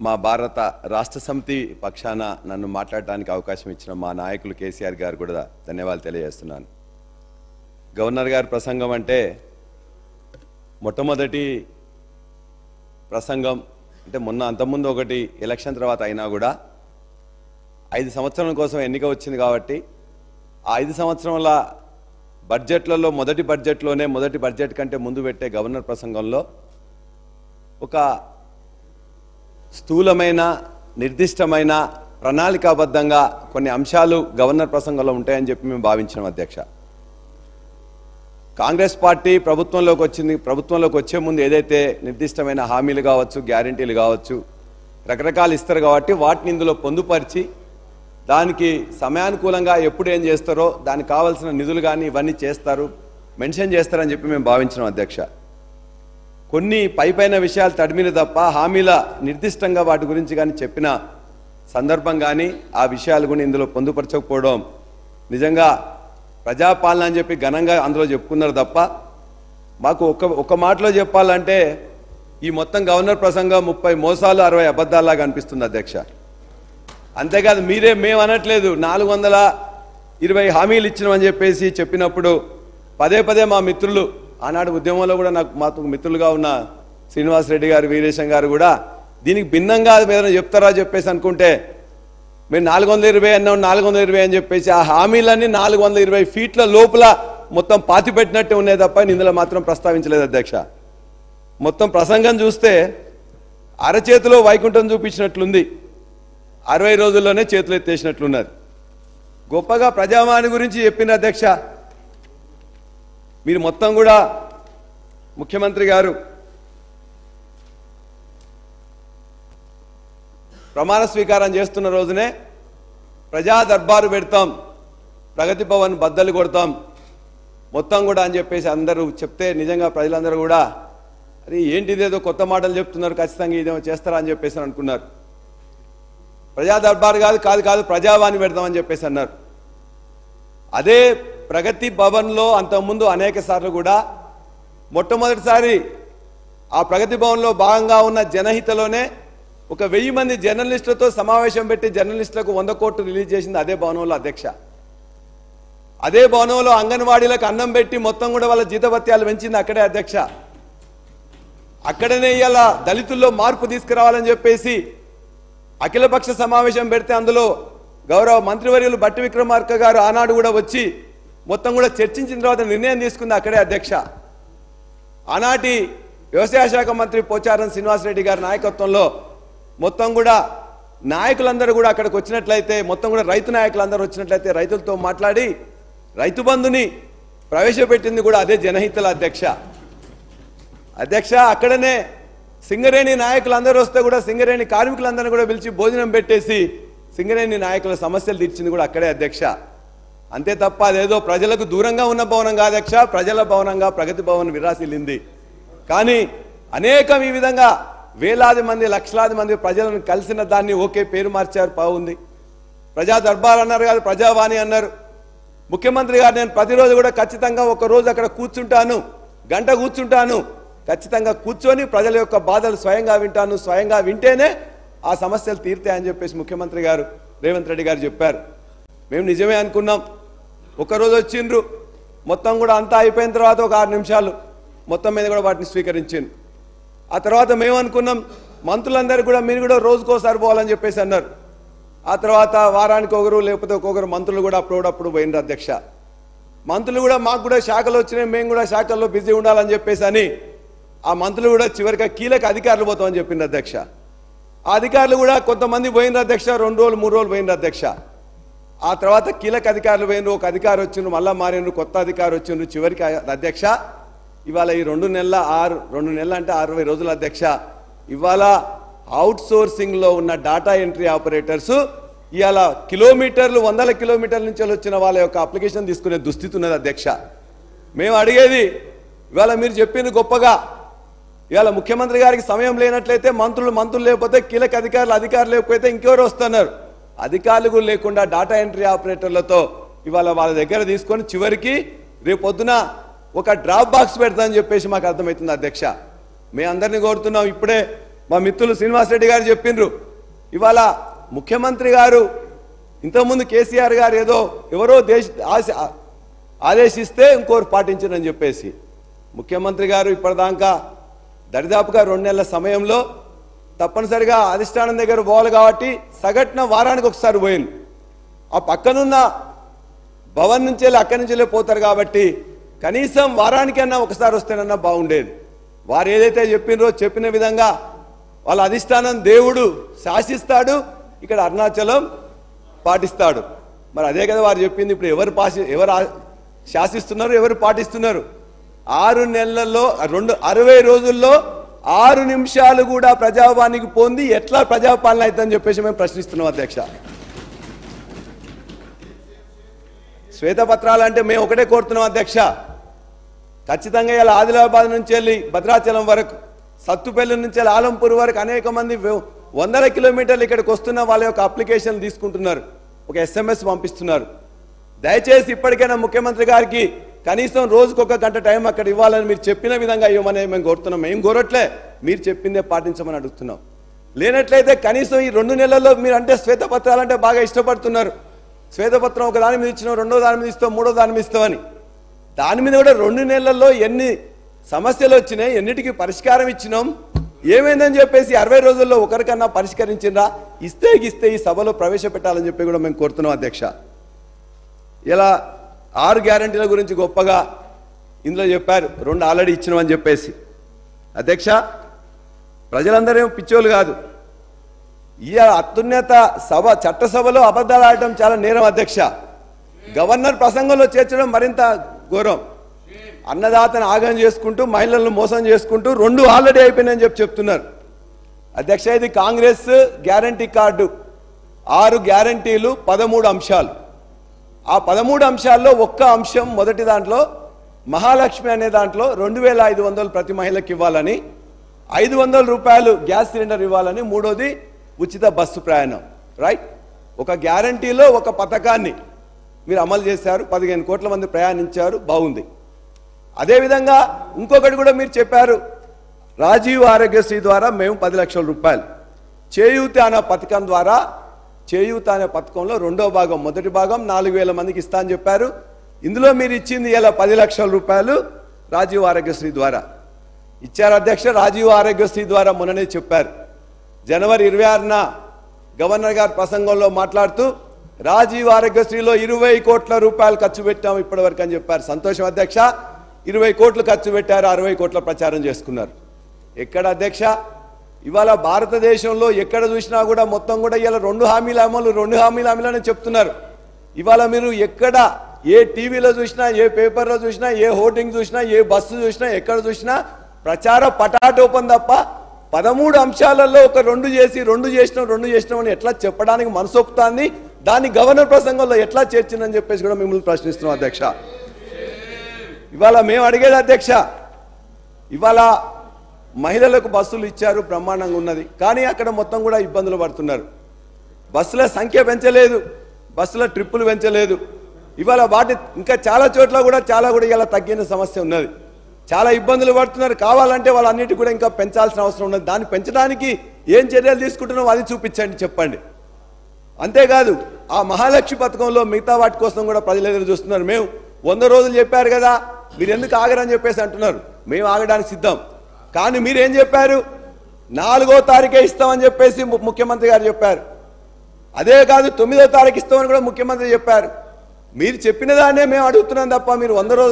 మా భారత రాష్ట్ర సమితి పక్షాన నన్ను మాట్లాడడానికి అవకాశం ఇచ్చిన మా నాయకులు కేసీఆర్ గారు కూడా ధన్యవాదాలు తెలియజేస్తున్నాను. గవర్నర్ గారి ప్రసంగం అంటే మొట్టమొదటి ప్రసంగం అంటే అంతకుముందు ఒకటి ఎలక్షన్ తర్వాత అయినా కూడా 5 సంవత్సరాల కోసం ఎన్నిక వచ్చింది కాబట్టి ఆ 5 సంవత్సరాల బడ్జెట్లలో మొదటి బడ్జెట్ కంటే ముందు పెట్టే గవర్నర్ ప్రసంగంలో ఒక స్థూలమైన నిర్దిష్టమైన ప్రణాళికాబద్ధంగా కొన్ని అంశాలు గవర్నర్ ప్రసంగంలో ఉంటాయని చెప్పి మేము భావించాం. అధ్యక్ష, కాంగ్రెస్ పార్టీ ప్రభుత్వంలోకి వచ్చే ముందు ఏదైతే నిర్దిష్టమైన హామీలు కావచ్చు, గ్యారెంటీలు కావచ్చు, రకరకాలు ఇస్తారు కాబట్టి వాటిని ఇందులో పొందుపరిచి దానికి సమయానుకూలంగా ఎప్పుడు ఏం చేస్తారో దానికి కావాల్సిన నిధులు కానీ ఇవన్నీ చేస్తారు, మెన్షన్ చేస్తారని చెప్పి మేము భావించినాం. అధ్యక్ష, కొన్ని పైపైన విషయాలు తడిమిన తప్ప హామీల నిర్దిష్టంగా వాటి గురించి కానీ చెప్పిన సందర్భం కానీ ఆ విషయాలు కూడా ఇందులో పొందుపరచకపోవడం నిజంగా ప్రజాపాలన అని చెప్పి ఘనంగా అందులో చెప్పుకున్నారు తప్ప మాకు ఒక మాటలో చెప్పాలంటే ఈ మొత్తం గవర్నర్ ప్రసంగం 30 మోసాలు 60 అబద్ధాలాగా అనిపిస్తుంది. అధ్యక్ష, అంతేకాదు మేము అనట్లేదు 420 హామీలు ఇచ్చినామని చెప్పేసి చెప్పినప్పుడు పదే మా మిత్రులు ఆనాడు ఉద్యమంలో కూడా మాకు మిత్రులుగా ఉన్న శ్రీనివాసరెడ్డి గారు, వీరేశం గారు కూడా దీనికి భిన్నంగా ఏదైనా చెప్తారా చెప్పేసి అనుకుంటే మేము 420 అన్నాం 420 అని చెప్పేసి ఆ హామీలన్నీ 420 ఫీట్ల లోపల మొత్తం పాతిపెట్టినట్టే ఉన్నాయి తప్ప ఇందులో మాత్రం ప్రస్తావించలేదు. అధ్యక్ష, మొత్తం ప్రసంగం చూస్తే అరచేతిలో వైకుంఠం చూపించినట్లుంది, 60 రోజుల్లోనే చేతులు ఎత్తేసినట్లున్నది. గొప్పగా ప్రజావాణి గురించి చెప్పిన అధ్యక్ష, మీరు మొత్తం కూడా ముఖ్యమంత్రి గారు ప్రమాణ స్వీకారం చేస్తున్న రోజునే ప్రజా దర్బారు పెడతాం, ప్రగతి భవన్ బద్దలు కొడతాం మొత్తం కూడా అని చెప్పేసి అందరూ చెప్తే నిజంగా ప్రజలందరూ కూడా అరే ఏంటిదేదో కొత్త మాటలు చెప్తున్నారు, ఖచ్చితంగా ఇదేమో చేస్తారా అని చెప్పేసి అనుకున్నారు. ప్రజా దర్బారు కాదు ప్రజావాణి పెడతామని చెప్పేసి అన్నారు. అదే ప్రగతి భవన్లో అంతకుముందు అనేక సార్లు కూడా మొట్టమొదటిసారి ఆ ప్రగతి భవన్లో భాగంగా ఉన్న జనహితలోనే ఒక 1000 మంది జర్నలిస్టులతో సమావేశం పెట్టి జర్నలిస్టులకు 100 కోట్లు రిలీజ్ చేసింది అదే భవనంలో. అధ్యక్ష, అదే భవనంలో అంగన్వాడీలకు అన్నం పెట్టి మొత్తం కూడా వాళ్ళ జీతభత్యాలు పెంచింది అక్కడే. అధ్యక్ష, అక్కడనే ఇలా దళితుల్లో మార్పు తీసుకురావాలని చెప్పేసి అఖిలపక్ష సమావేశం పెడితే అందులో గౌరవ మంత్రివర్యులు బట్టి విక్రమార్క గారు ఆనాడు కూడా వచ్చి మొత్తం కూడా చర్చించిన తర్వాత నిర్ణయం తీసుకుంది అక్కడే. అధ్యక్ష, ఆనాటి వ్యవసాయ శాఖ మంత్రి పోచారం శ్రీనివాసరెడ్డి గారి నాయకత్వంలో మొత్తం కూడా నాయకులందరూ కూడా అక్కడికి వచ్చినట్లయితే మొత్తం కూడా రైతు నాయకులందరూ వచ్చినట్లయితే రైతులతో మాట్లాడి రైతు బంధుని ప్రవేశపెట్టింది కూడా అదే జనహితల. అధ్యక్ష, అక్కడనే సింగరేణి నాయకులందరూ వస్తే కూడా సింగరేణి కార్మికులందరినీ కూడా పిలిచి భోజనం పెట్టేసి సింగరేణి నాయకుల సమస్యలు తీర్చింది కూడా అక్కడే. అధ్యక్ష, అంతే తప్ప అదేదో ప్రజలకు దూరంగా ఉన్న భవనం కాదు అధ్యక్ష, ప్రజల భవనంగా ప్రగతి భవన్ విరాసిల్లింది. కానీ అనేకం ఈ విధంగా వేలాది మంది లక్షలాది మంది ప్రజలను కలిసిన దాన్ని ఓకే పేరు మార్చారు, బాగుంది. ప్రజా దర్బార్ అన్నారు కాదు, ప్రజావాణి అన్నారు. ముఖ్యమంత్రి గారు నేను ప్రతిరోజు కూడా ఖచ్చితంగా ఒక రోజు అక్కడ కూర్చుంటాను, గంట కూర్చుంటాను, ఖచ్చితంగా కూర్చొని ప్రజల యొక్క బాధలు స్వయంగా వింటాను, స్వయంగా వింటేనే ఆ సమస్యలు తీరుతాయని చెప్పేసి ముఖ్యమంత్రి గారు రేవంత్ రెడ్డి గారు చెప్పారు. మేము నిజమే అనుకున్నాం. ఒకరోజు వచ్చిండ్రు, మొత్తం కూడా అంతా అయిపోయిన తర్వాత ఒక 6 నిమిషాలు మొత్తం మీద కూడా వాటిని స్వీకరించింది. ఆ తర్వాత మేము అనుకున్నాం మంత్రులందరూ కూడా మీరు కూడా రోజుకోసారి పోవాలని చెప్పేసి అన్నారు. ఆ తర్వాత వారానికి ఒకరు లేకపోతే ఒక్కొక్కరు మంత్రులు కూడా అప్పుడప్పుడు పోయినారు. అధ్యక్ష, మంత్రులు కూడా మాకు కూడా శాఖలు వచ్చినాయి, మేము కూడా శాఖల్లో బిజీ ఉండాలని చెప్పేసి అని ఆ మంత్రులు కూడా చివరిగా కీలక అధికారులు పోతామని చెప్పింది. అధ్యక్ష, ఆ అధికారులు కూడా కొంతమంది పోయినారు. అధ్యక్ష, 2 రోజులు 3 రోజులు పోయినారు. అధ్యక్ష, ఆ తర్వాత కీలక అధికారులు పోయినారు, ఒక అధికారి వచ్చిండ్రు, మళ్ళా మారినరు, కొత్త అధికారి వచ్చిండ్రు. చివరికి అధ్యక్ష ఇవాళ ఈ 2 నెలల 2 నెలలు అంటే 60 రోజులు. అధ్యక్ష, ఇవాళ అవుట్ సోర్సింగ్లో ఉన్న డాటా ఎంట్రీ ఆపరేటర్స్ ఇవాళ కిలోమీటర్లు 100 కిలోమీటర్ల నుంచి వచ్చిన వాళ్ళ యొక్క అప్లికేషన్ తీసుకునే దుస్థితి ఉన్నది. అధ్యక్ష, మేము అడిగేది ఇవాళ మీరు చెప్పింది గొప్పగా, ఇవాళ ముఖ్యమంత్రి గారికి సమయం లేనట్లయితే మంత్రులు లేకపోతే కీలక అధికారులు లేకపోతే ఇంకెవరు వస్తున్నారు. అధికారులు లేకుండా డాటా ఎంట్రీ ఆపరేటర్లతో ఇవాళ వాళ్ళ దగ్గర తీసుకొని చివరికి రేపొద్దున ఒక డ్రాప్ బాక్స్ పెడతామని చెప్పేసి మాకు అర్థమవుతుంది. అధ్యక్ష, మేము అందరినీ కోరుతున్నాం, ఇప్పుడే మా మిత్రులు శ్రీనివాసరెడ్డి గారు చెప్పిండ్రు ఇవాళ ముఖ్యమంత్రి గారు ఇంతకుముందు కేసీఆర్ గారు ఏదో ఎవరో ఆదేశిస్తే ఇంకోరు పాటించరని చెప్పేసి ముఖ్యమంత్రి గారు ఇప్పటిదాకా దరిదాపుగా 2 నెలల సమయంలో తప్పనిసరిగా అధిష్టానం దగ్గర పోవాలి కాబట్టి సగటున వారానికి ఒకసారి పోయింది ఆ పక్కనున్న భవన్ నుంచి అక్కడి నుంచి పోతారు కాబట్టి కనీసం వారానికన్నా ఒకసారి వస్తేనన్నా బాగుండేది వారు ఏదైతే చెప్పినరో చెప్పిన విధంగా వాళ్ళ అధిష్టానం దేవుడు శాసిస్తాడు ఇక్కడ అరుణాచలం పాటిస్తాడు మరి అదే కదా వారు చెప్పింది ఇప్పుడు ఎవరు శాసిస్తున్నారు ఎవరు పాటిస్తున్నారు 6 నెలల్లో 60 రోజుల్లో 6 నిమిషాలు కూడా ప్రజావానికి పొంది ఎట్లా ప్రజాపాలన అవుతుందని చెప్పేసి మేము ప్రశ్నిస్తున్నాం అధ్యక్ష శ్వేతపత్రాలు అంటే మేము ఒకటే కోరుతున్నాం అధ్యక్ష ఖచ్చితంగా ఇలా ఆదిలాబాద్ నుంచి వెళ్ళి భద్రాచలం వరకు సత్తుపల్లి నుంచి వెళ్ళి ఆలంపూర్ వరకు అనేక మంది 100 కిలోమీటర్లు ఇక్కడికి వస్తున్న వాళ్ళ యొక్క అప్లికేషన్ తీసుకుంటున్నారు ఒక SMS పంపిస్తున్నారు దయచేసి ఇప్పటికైనా ముఖ్యమంత్రి గారికి కనీసం రోజుకొక గంట టైం అక్కడ ఇవ్వాలని మీరు చెప్పిన విధంగా ఇవ్వమని మేము కోరుతున్నాం ఏం కోరట్లే మీరు చెప్పిందే పాటించమని అడుగుతున్నాం లేనట్లయితే కనీసం ఈ 2 నెలల్లో మీరు అంటే శ్వేతపత్రాలు అంటే బాగా ఇష్టపడుతున్నారు శ్వేతపత్రం ఒక దాని మీద ఇచ్చినాం రెండో దాని మీద ఇస్తాం మూడో దాని మీద ఇస్తామని దాని మీద కూడా 2 నెలల్లో ఎన్ని సమస్యలు వచ్చినాయి ఎన్నిటికీ పరిష్కారం ఇచ్చినాం ఏమైందని చెప్పేసి 60 రోజుల్లో ఒకరికన్నా పరిష్కరించిందా ఇస్తే ఈ సభలో ప్రవేశపెట్టాలని చెప్పి కూడా మేము కోరుతున్నాం అధ్యక్ష ఇలా 6 గ్యారంటీల గురించి గొప్పగా ఇందులో చెప్పారు 2 ఆల్రెడీ ఇచ్చినామని చెప్పేసి అధ్యక్ష ప్రజలందరూ పిచ్చోళ్ళు కాదు ఈ అత్యున్నత సభ చట్టసభలో అబద్ధాలు ఆడటం చాలా నేరం అధ్యక్ష గవర్నర్ ప్రసంగంలో చేర్చడం మరింత ఘోరం అన్నదాతను ఆగం చేసుకుంటూ మహిళలను మోసం చేసుకుంటూ 2 ఆల్రెడీ అయిపోయినాయని చెప్తున్నారు అధ్యక్ష ఇది కాంగ్రెస్ గ్యారంటీ కార్డు 6 గ్యారంటీలు 13 అంశాలు ఆ 13 అంశాల్లో ఒక్క అంశం మొదటి దాంట్లో మహాలక్ష్మి అనే దాంట్లో 2500 ప్రతి మహిళకి ఇవ్వాలని 500 రూపాయలు గ్యాస్ సిలిండర్ ఇవ్వాలని మూడోది ఉచిత బస్సు ప్రయాణం రైట్ ఒక గ్యారంటీలో ఒక పథకాన్ని మీరు అమలు చేశారు 15 కోట్ల మంది ప్రయాణించారు బాగుంది అదేవిధంగా ఇంకొకటి కూడా మీరు చెప్పారు రాజీవ్ ఆరోగ్యశ్రీ ద్వారా మేము 10 లక్షల రూపాయలు చేయూత అనే పథకం ద్వారా చేయూత అనే పథకంలో రెండో భాగం మొదటి భాగం 4000 మందికి ఇస్తా అని చెప్పారు ఇందులో మీరు ఇచ్చింది ఇలా 10 లక్షల రూపాయలు రాజీవ్ ఆరోగ్యశ్రీ ద్వారా ఇచ్చారు అధ్యక్ష రాజీవ్ ఆరోగ్యశ్రీ ద్వారా మొన్ననే చెప్పారు జనవరి 26న గవర్నర్ గారు ప్రసంగంలో మాట్లాడుతూ రాజీవ్ ఆరోగ్యశ్రీలో 20 కోట్ల రూపాయలు ఖర్చు పెట్టాము ఇప్పటివరకు అని చెప్పారు సంతోషం అధ్యక్ష 20 కోట్లు ఖర్చు పెట్టారు 60 కోట్ల ప్రచారం చేసుకున్నారు ఎక్కడ అధ్యక్ష ఇవాళ భారతదేశంలో ఎక్కడ చూసినా కూడా మొత్తం కూడా ఇలా 2 హామీల అమలు అని చెప్తున్నారు ఇవాళ మీరు ఎక్కడ ఏ టీవీలో చూసినా ఏ పేపర్లో చూసినా ఏ హోర్డింగ్ చూసినా ఏ బస్సు చూసినా ఎక్కడ చూసినా ప్రచార పటాటోపం తప్ప 13 అంశాలలో ఒక 2 చేసినాం అని ఎట్లా చెప్పడానికి మనసొప్పుతాంది దాన్ని గవర్నర్ ప్రసంగంలో ఎట్లా చేర్చిందని చెప్పేసి కూడా మిమ్మల్ని ప్రశ్నిస్తున్నాం అధ్యక్ష ఇవాళ మేము అడిగేది అధ్యక్ష ఇవాళ మహిళలకు బస్సులు ఇచ్చారు బ్రహ్మాండంగా ఉన్నది కానీ అక్కడ మొత్తం కూడా ఇబ్బందులు పడుతున్నారు బస్సుల సంఖ్య పెంచలేదు బస్సుల ట్రిప్పులు పెంచలేదు ఇవాళ వాటి ఇంకా చాలా చోట్ల కూడా ఇలా తగ్గిన సమస్య ఉన్నది చాలా ఇబ్బందులు పడుతున్నారు కావాలంటే వాళ్ళన్నిటి కూడా ఇంకా పెంచాల్సిన అవసరం ఉన్నది దాన్ని పెంచడానికి ఏం చర్యలు తీసుకుంటున్నామో అది చూపించండి చెప్పండి అంతేకాదు ఆ మహాలక్ష్మి పథకంలో మిగతా వాటి కోసం కూడా ప్రజలు ఎదురు చూస్తున్నారు మేము 100 రోజులు చెప్పారు కదా మీరు ఎందుకు ఆగరని చెప్పేసి అంటున్నారు మేము ఆగడానికి సిద్ధం కానీ మీరు ఏం చెప్పారు 4వ తారీఖే ఇస్తామని చెప్పేసి ముఖ్యమంత్రి గారు చెప్పారు అదే కాదు 9వ తారీఖు ఇస్తామని కూడా ముఖ్యమంత్రి చెప్పారు మీరు చెప్పిన దాన్నే మేము అడుగుతున్నాం తప్ప మీరు 100 రోజులు